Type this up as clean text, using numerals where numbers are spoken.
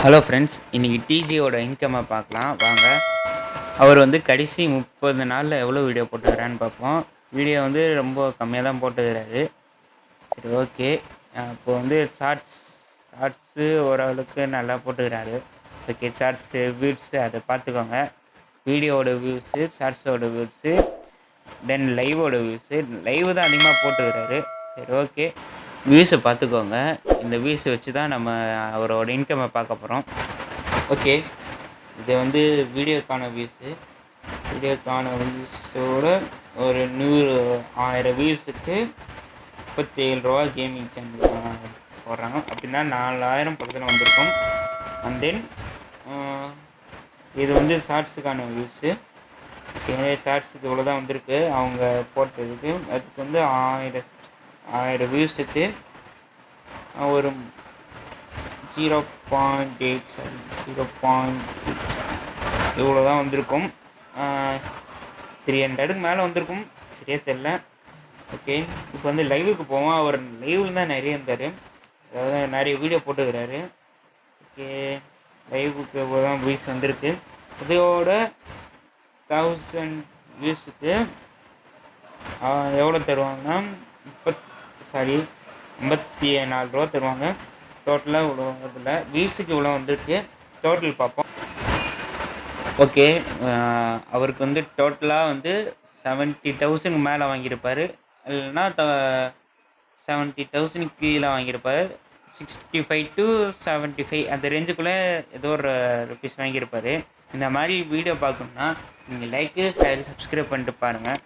Hello friends, இன்றைக்கி டிஜியோட இன்கம்மை பார்க்கலாம் வாங்க. அவர் வந்து கடைசி 30 நாளில் எவ்வளோ வீடியோ போட்டுக்கிறான்னு பார்ப்போம். வீடியோ வந்து ரொம்ப கம்மியாக தான் போட்டுக்கிறாரு. சரி, ஓகே. இப்போ வந்து ஷார்ட்ஸு ஓரளவுக்கு நல்லா போட்டுக்கிறாரு. ஓகே, ஷார்ட்ஸு வியூஸு அதை பார்த்துக்கோங்க. வீடியோவோட வியூஸு, ஷார்ட்ஸோட வியூஸு, தென் லைவோட வியூஸு. லைவ் தான் அதிகமாக போட்டுக்கிறாரு. சரி, ஓகே. வியூஸை பார்த்துக்கோங்க. இந்த வியூஸை வச்சு தான் நம்ம அவரோட இன்கம்மை பார்க்க போகிறோம். ஓகே, இது வந்து வீடியோக்கான வியூஸு. வீடியோக்கான வியூஸோட ஒரு 1000 வியூஸுக்கு 37 ரூபா கேமிங் சேனல் போடுறாங்க. அப்படின்னா 4000 பக்கத்தில் வந்திருக்கும். அண்ட் தென் இது வந்து ஷார்ட்ஸுக்கான வியூஸு. ஓகே, ஷார்ட்ஸுக்கு இவ்வளோ தான் வந்திருக்கு அவங்க போட்டதுக்கு. அதுக்கு வந்து 1000 வியூஸுக்கு ஒரு 0.8 இவ்வளோ தான் வந்திருக்கும். 300க்கு மேலே வந்திருக்கும், சரியாக தெரில. ஓகே, இப்போ வந்து லைவுக்கு போவோம். அவர் லைவில் தான் நிறைய இருந்தார், அதாவது நிறைய வீடியோ போட்டுக்கிறாரு. ஓகே, லைவுக்கு இவ்வளோ தான் வியூஸ் வந்திருக்கு. இதோட 1000 வியூஸுக்கு எவ்வளோ தருவாங்கன்னா 54 ரூபா தருவாங்க. டோட்டலாக இவ்வளோ வரதில்ல, வியூஸுக்கு இவ்வளோ வந்திருக்கு. டோட்டல் பார்ப்போம். ஓகே, அவருக்கு வந்து டோட்டலாக வந்து 70,000 மேலே வாங்கியிருப்பார், இல்லைன்னா 70,000 கீழே வாங்கியிருப்பார். 65 to 75 அந்த ரேஞ்சுக்குள்ளே ஏதோ ஒரு ருபீஸ் வாங்கியிருப்பார். இந்த மாதிரி வீடியோ பார்க்கணுன்னா நீங்கள் லைக்கு, ஷேர், சப்ஸ்கிரைப் பண்ணிட்டு பாருங்கள்.